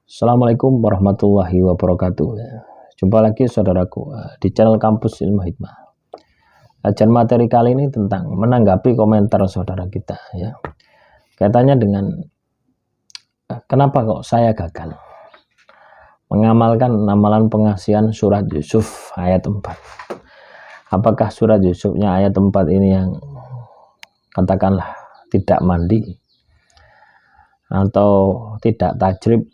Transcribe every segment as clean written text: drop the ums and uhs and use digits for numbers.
Assalamualaikum warahmatullahi wabarakatuh. Jumpa lagi saudaraku di channel Kampus Ilmu Hikmah. Kajian materi kali ini tentang menanggapi komentar saudara kita ya. Kaitannya dengan kenapa kok saya gagal mengamalkan amalan pengasihan surat Yusuf ayat 4. Apakah surat Yusufnya ayat 4 ini yang katakanlah tidak mandi atau tidak tajrib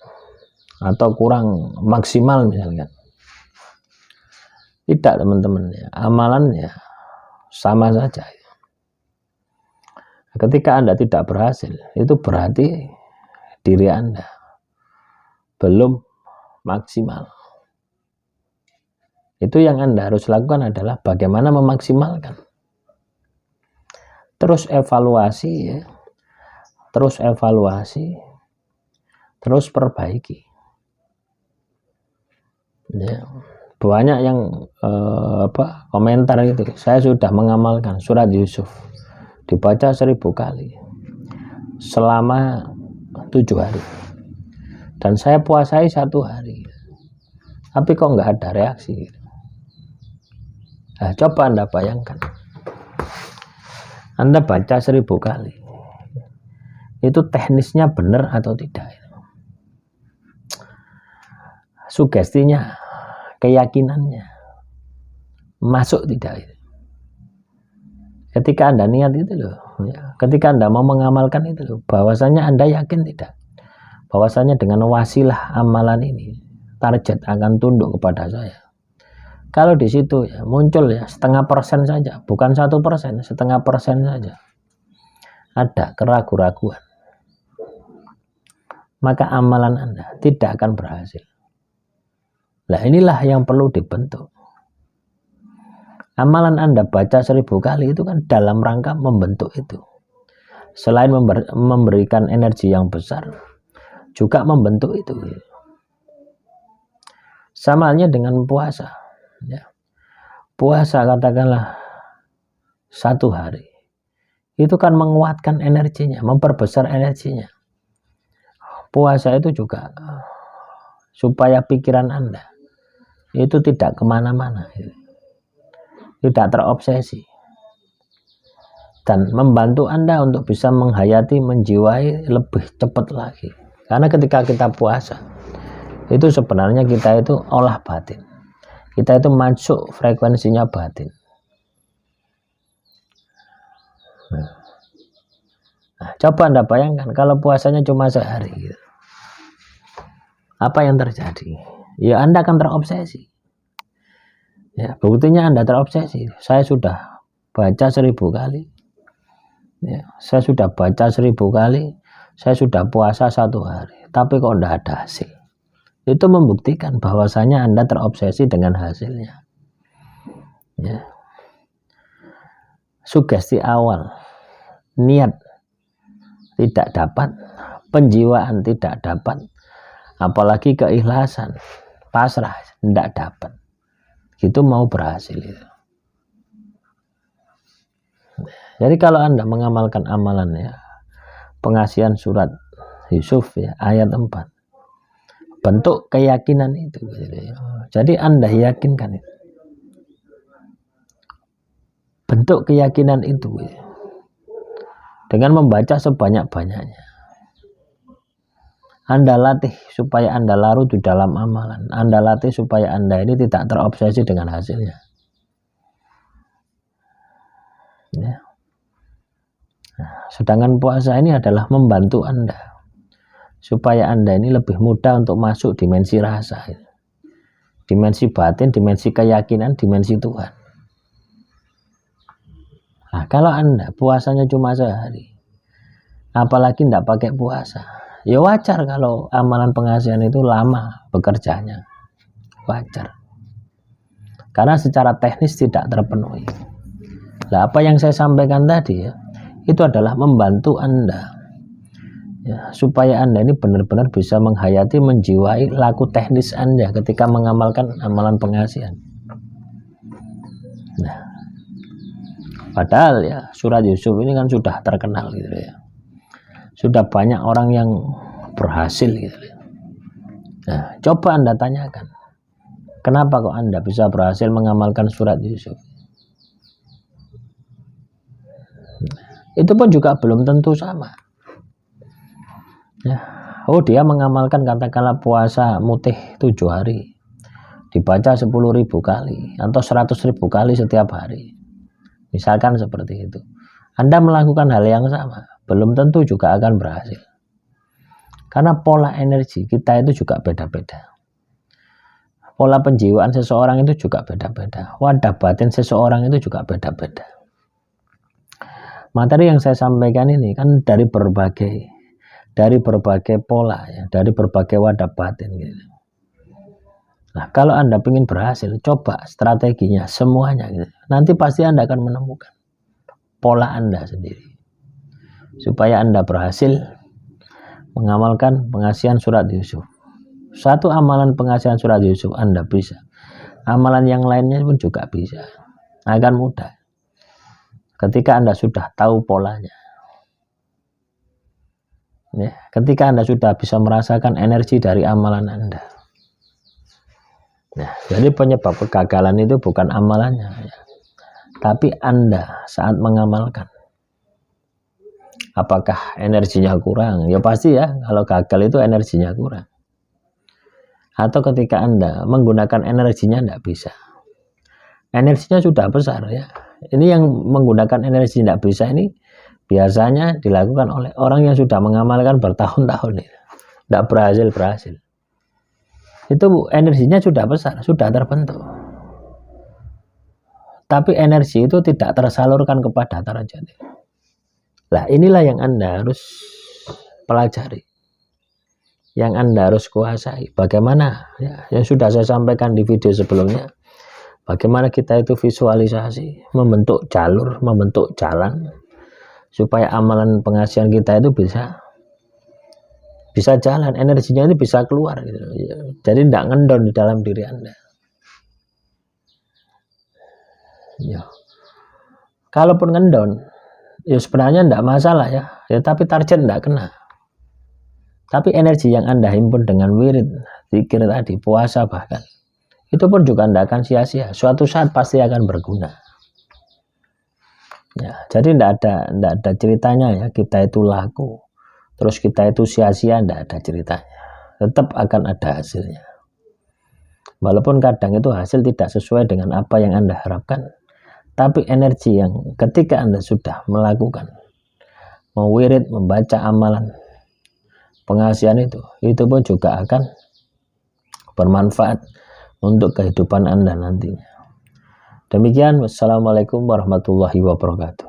atau kurang maksimal misalkan? Tidak teman-teman ya, amalannya sama saja. Ketika Anda tidak berhasil, itu berarti diri Anda belum maksimal. Itu yang Anda harus lakukan adalah bagaimana memaksimalkan. Terus evaluasi ya. Terus evaluasi, terus perbaiki. Ya, banyak yang komentar itu, saya sudah mengamalkan surat Yusuf, dibaca 1000 kali selama 7 hari, dan saya puasai 1 hari, tapi kok nggak ada reaksi. Nah, coba Anda bayangkan, Anda baca 1000 kali, itu teknisnya benar atau tidak? Sugestinya, keyakinannya masuk tidak? Ketika Anda niat itu loh ya, ketika Anda mau mengamalkan itu loh, bahwasanya Anda yakin tidak bahwasanya dengan wasilah amalan ini target akan tunduk kepada saya. Kalau di situ ya muncul ya 0,5% saja, bukan 1%, 0,5% saja ada keraguan-raguan, maka amalan Anda tidak akan berhasil. Nah, inilah yang perlu dibentuk. Amalan Anda baca 1000 kali itu kan dalam rangka membentuk itu. Selain memberikan energi yang besar, juga membentuk itu. Sama halnya dengan puasa. Ya. Puasa katakanlah 1 hari. Itu kan menguatkan energinya, memperbesar energinya. Puasa itu juga supaya pikiran Anda itu tidak kemana-mana, tidak terobsesi, dan membantu Anda untuk bisa menghayati, menjiwai lebih cepat lagi. Karena ketika kita puasa itu sebenarnya kita itu olah batin, kita itu masuk frekuensinya batin. Nah, coba Anda bayangkan kalau puasanya cuma sehari gitu. Apa yang terjadi? Ya Anda akan terobsesi. Ya, buktinya Anda terobsesi. Saya sudah baca 1000 kali. Ya, saya sudah baca 1000 kali. Saya sudah puasa 1 hari. Tapi kok tidak ada hasil. Itu membuktikan bahwasanya Anda terobsesi dengan hasilnya. Ya. Sugesti awal, niat tidak dapat, penjiwaan tidak dapat, apalagi keikhlasan, pasrah tidak dapat. Itu mau berhasil itu. Jadi kalau Anda mengamalkan amalan ya, pengasihan surat Yusuf ya ayat 4, bentuk keyakinan itu gitu ya. Jadi Anda yakinkan itu. Bentuk keyakinan itu ya, dengan membaca sebanyak-banyaknya. Anda latih supaya Anda larut di dalam amalan. Anda latih supaya Anda ini tidak terobsesi dengan hasilnya. Ya. Nah, sedangkan puasa ini adalah membantu Anda supaya Anda ini lebih mudah untuk masuk dimensi rasa, dimensi batin, dimensi keyakinan, dimensi Tuhan. Nah, kalau Anda puasanya cuma sehari, apalagi tidak pakai puasa, ya wajar kalau amalan pengasihan itu lama bekerjanya, wajar. Karena secara teknis tidak terpenuhi. Nah, apa yang saya sampaikan tadi ya, itu adalah membantu Anda ya, supaya Anda ini benar-benar bisa menghayati, menjiwai laku teknis Anda ketika mengamalkan amalan pengasihan. Nah, padahal ya surat Yusuf ini kan sudah terkenal gitu ya. Sudah banyak orang yang berhasil gitu. Nah, coba Anda tanyakan, kenapa kok Anda bisa berhasil mengamalkan surat Yusuf? Itu pun juga belum tentu sama. Ya. Oh, dia mengamalkan katakanlah puasa mutih 7 hari, dibaca 10.000 kali atau 100.000 kali setiap hari. Misalkan seperti itu. Anda melakukan hal yang sama, belum tentu juga akan berhasil. Karena pola energi kita itu juga beda-beda. Pola penjiwaan seseorang itu juga beda-beda. Wadah batin seseorang itu juga beda-beda. Materi yang saya sampaikan ini kan dari berbagai pola ya, dari berbagai wadah batin gitu. Nah, kalau Anda ingin berhasil, coba strateginya semuanya gitu. Nanti pasti Anda akan menemukan pola Anda sendiri. Supaya Anda berhasil mengamalkan pengasihan surat Yusuf. Satu amalan pengasihan surat Yusuf Anda bisa. Amalan yang lainnya pun juga bisa. Akan mudah. Ketika Anda sudah tahu polanya. Ya, ketika Anda sudah bisa merasakan energi dari amalan Anda. Nah, jadi penyebab kegagalan itu bukan amalannya. Ya. Tapi Anda saat mengamalkan. Apakah energinya kurang? Ya pasti ya, kalau gagal itu energinya kurang. Atau ketika Anda menggunakan energinya tidak bisa. Energinya sudah besar ya. Ini yang menggunakan energi tidak bisa ini biasanya dilakukan oleh orang yang sudah mengamalkan bertahun-tahun. Tidak berhasil. Itu energinya sudah besar, sudah terbentuk. Tapi energi itu tidak tersalurkan kepada darajat. Nah, inilah yang Anda harus pelajari. Yang Anda harus kuasai. Bagaimana? Ya, yang sudah saya sampaikan di video sebelumnya. Bagaimana kita itu visualisasi, membentuk jalur, membentuk jalan. Supaya amalan pengasihan kita itu bisa jalan. Energinya itu bisa keluar. Gitu. Jadi tidak ngendon di dalam diri Anda. Ya. Kalaupun ngendon, ya sebenarnya tidak masalah ya. Tapi target tidak kena. Tapi energi yang Anda himpun dengan wirid, zikir tadi, puasa bahkan, itu pun juga tidak akan sia-sia. Suatu saat pasti akan berguna. Ya, jadi tidak ada ceritanya ya kita itu laku, terus kita itu sia-sia, tidak ada ceritanya. Tetap akan ada hasilnya. Walaupun kadang itu hasil tidak sesuai dengan apa yang Anda harapkan, tapi energi yang ketika Anda sudah melakukan, mewirid, membaca amalan pengasihan itu pun juga akan bermanfaat untuk kehidupan Anda nantinya. Demikian, wassalamualaikum warahmatullahi wabarakatuh.